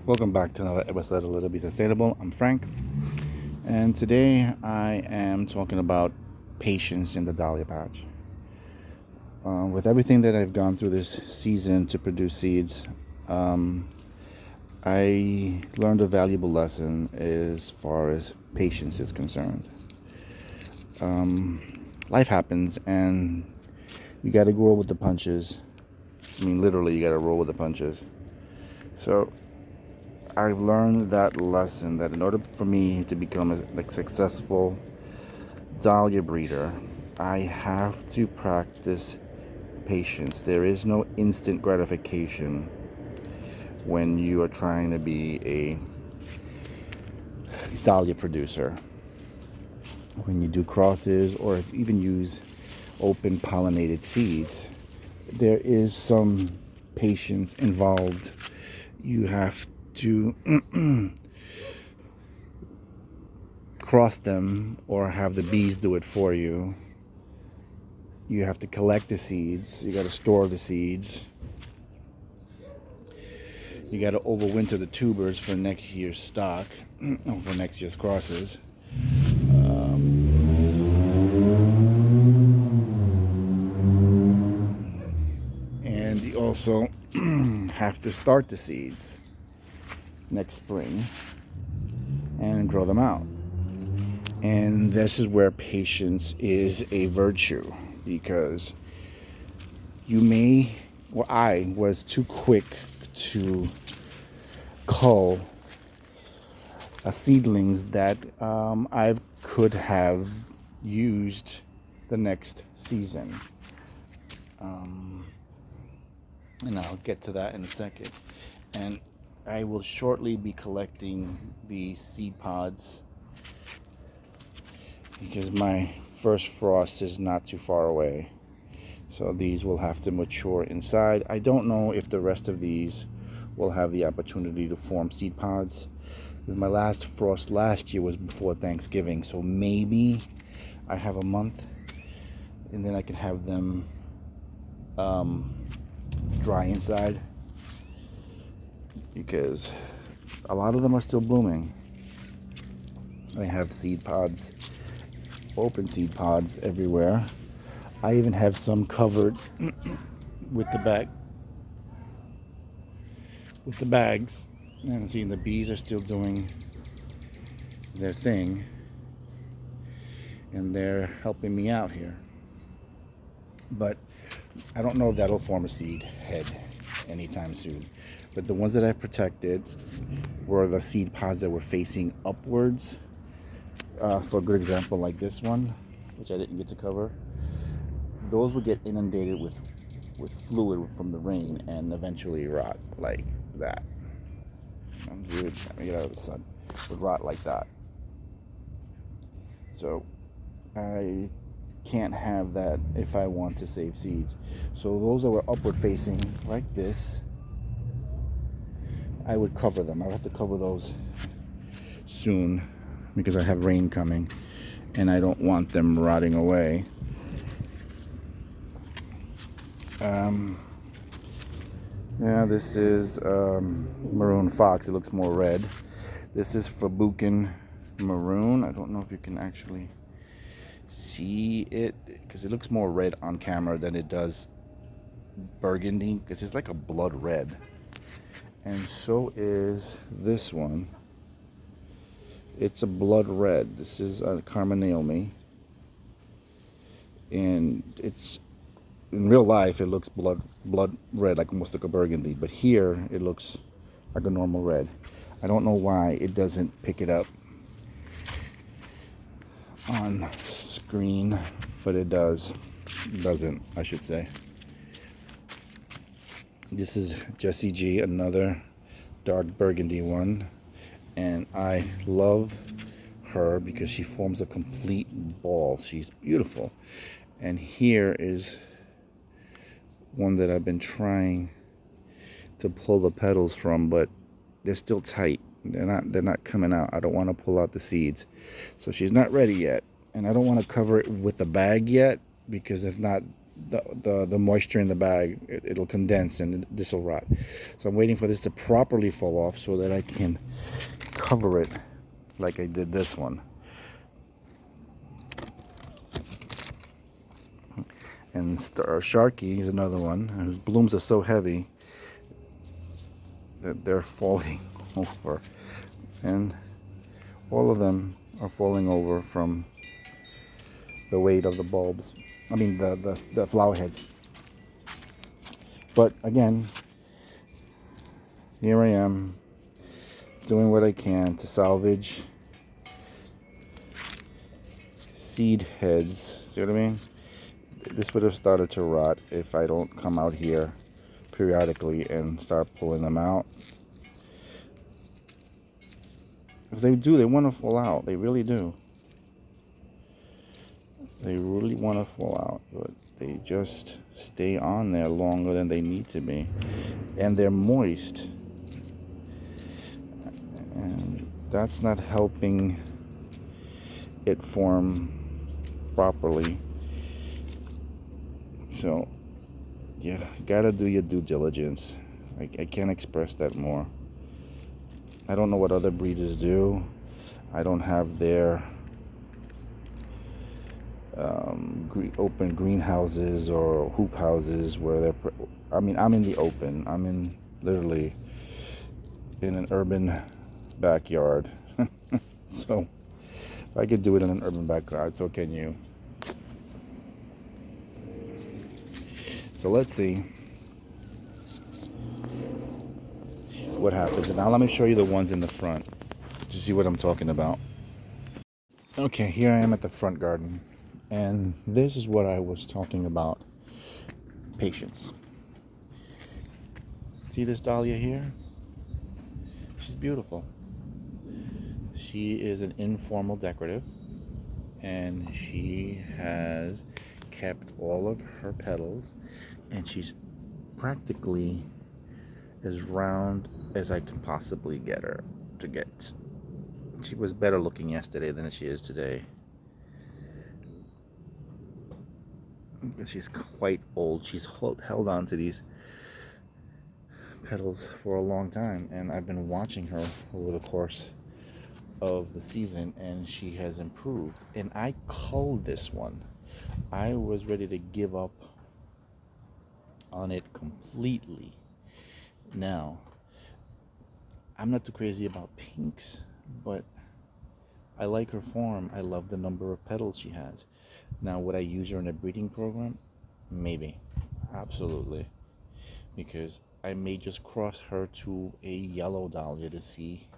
Welcome back to another episode of Little Be Sustainable. I'm Frank, and today I am talking about patience in the Dahlia patch. With everything that I've gone through this season to produce seeds, I learned a valuable lesson as far as patience is concerned. Life happens, and you got to roll with the punches. I mean, literally, you got to roll with the punches. So I've learned that lesson that in order for me to become a successful dahlia breeder, I have to practice patience. There is no instant gratification when you are trying to be a dahlia producer. When you do crosses or even use open pollinated seeds, there is some patience involved. You have to cross them or have the bees do it for you. You have to collect the seeds. You got to store the seeds. You got to overwinter the tubers for next year's stock, for next year's crosses. And you also have to start the seeds next spring and grow them out. And this is where patience is a virtue, because I was too quick to cull seedlings that I could have used the next season. And I'll get to that in a second. And I will shortly be collecting the seed pods because my first frost is not too far away. So these will have to mature inside. I don't know if the rest of these will have the opportunity to form seed pods. Because my last frost last year was before Thanksgiving. So maybe I have a month and then I can have them dry inside. Because a lot of them are still blooming. I have seed pods, open seed pods everywhere. I even have some covered with the bags. And see, the bees are still doing their thing, and they're helping me out here. But I don't know if that'll form a seed head anytime soon. But the ones that I protected were the seed pods that were facing upwards. For a good example, like this one, which I didn't get to cover, those would get inundated with fluid from the rain and eventually rot like that. Dude, let me get out of the sun. Would rot like that. So I can't have that if I want to save seeds. So those that were upward facing like this, I would cover them. I'll have to cover those soon because I have rain coming and I don't want them rotting away. Yeah, this is Maroon Fox. It looks more red. This is Fabucan Maroon. I don't know if you can actually see it because it looks more red on camera than it does burgundy, because it's like a blood red. And so is this one. It's a blood red. This is Karma Naomi. And it's, in real life, it looks blood red, like almost like a burgundy. But here, it looks like a normal red. I don't know why it doesn't pick it up on screen, but it does. It doesn't, I should say. This is Jessie G, another dark burgundy one. And I love her because she forms a complete ball. She's beautiful. And here is one that I've been trying to pull the petals from, but they're still tight. They're not coming out. I don't want to pull out the seeds. So she's not ready yet. And I don't want to cover it with a bag yet, because if not, the moisture in the bag. It'll condense and this will rot. So I'm waiting for this to properly fall off so that I can cover it like I did this one. And Sharky is another one whose blooms are so heavy that they're falling over, and all of them are falling over from the weight of the bulbs. I mean the flower heads. But again, here I am doing what I can to salvage seed heads. See what I mean? This would have started to rot if I don't come out here periodically and start pulling them out. Because they want to fall out. They really do. They really want to fall out, but they just stay on there longer than they need to be. And they're moist. And that's not helping it form properly. So, yeah, gotta do your due diligence. I can't express that more. I don't know what other breeders do. I don't have their open greenhouses or hoop houses where they're. I mean, I'm in the open. I'm in literally in an urban backyard. So, if I could do it in an urban backyard, so can you. So let's see what happens. And now let me show you the ones in the front to see what I'm talking about. Okay, here I am at the front garden. And this is what I was talking about. Patience. See this dahlia here? She's beautiful. She is an informal decorative. And she has kept all of her petals, and she's practically as round as I can possibly get her to get. She was better looking yesterday than she is today. She's quite old. She's held on to these petals for a long time, and I've been watching her over the course of the season, and she has improved. And I culled this one. I was ready to give up on it completely. Now, I'm not too crazy about pinks, but I like her form. I love the number of petals she has. Now, would I use her in a breeding program? Maybe. Absolutely. Because I may just cross her to a yellow dahlia to see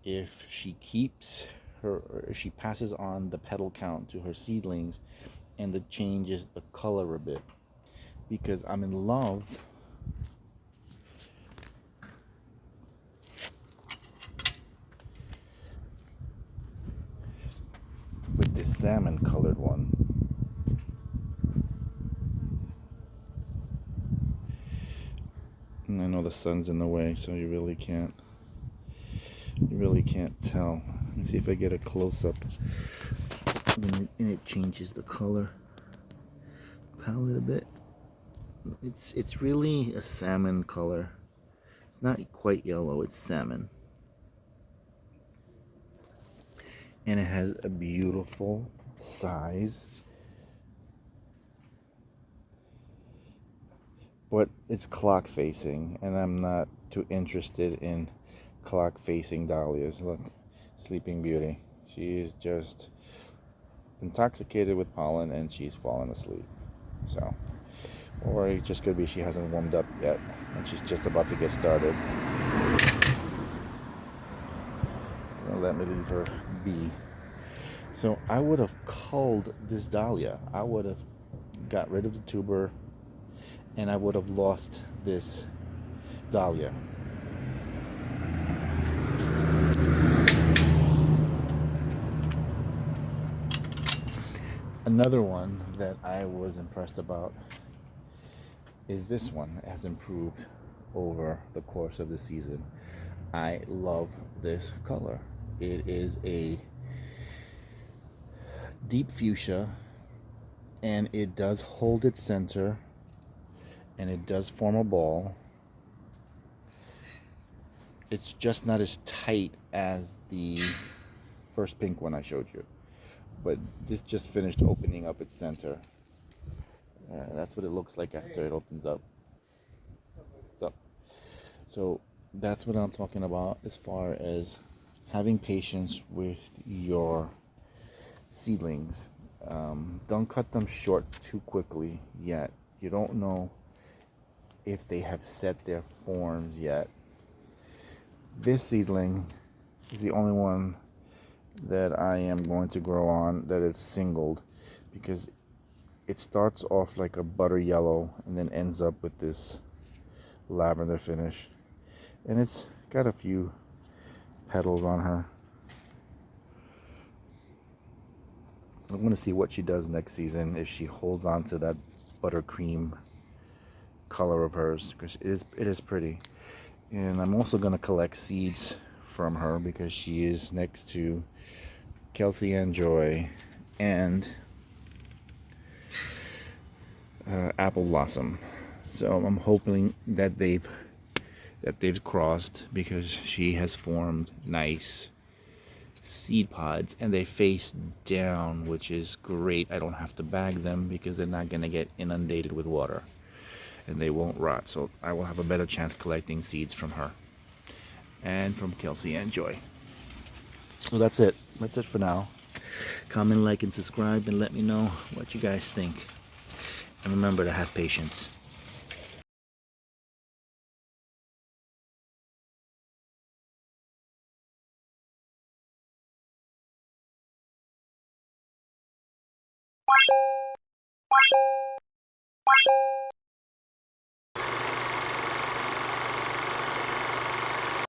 if she keeps her, or if she passes on the petal count to her seedlings and it changes the color a bit. Because I'm in love with this salmon colored one. And I know the sun's in the way, so you really can't tell. Let me see if I get a close-up. And it changes the color palette a bit. It's really a salmon color. It's not quite yellow, it's salmon. And it has a beautiful size. But it's clock facing, and I'm not too interested in clock facing dahlias. Look, Sleeping Beauty. She is just intoxicated with pollen and she's fallen asleep. So, or it just could be she hasn't warmed up yet and she's just about to get started. Let me leave her be. So I would have culled this dahlia. I would have got rid of the tuber, and I would have lost this dahlia. Another one that I was impressed about is this one. It has improved over the course of the season. I love this color. It is a deep fuchsia and it does hold its center, and it does form a ball. It's just not as tight as the first pink one I showed you, but this just finished opening up its center. That's what it looks like after it opens up. So that's what I'm talking about as far as having patience with your seedlings. Don't cut them short too quickly yet. You don't know if they have set their forms yet. This seedling is the only one that I am going to grow on that is singled, because it starts off like a butter yellow and then ends up with this lavender finish, and it's got a few petals on her. I'm going to see what she does next season, if she holds on to that buttercream color of hers, because it is pretty. And I'm also going to collect seeds from her because she is next to Kelsey Ann Joy and Apple Blossom. So I'm hoping that they've crossed, because she has formed nice seed pods and they face down, which is great. I don't have to bag them because they're not going to get inundated with water and they won't rot. So I will have a better chance collecting seeds from her and from Kelsey Ann Joy. So that's it. That's it for now. Comment, like, and subscribe, and let me know what you guys think. And remember to have patience.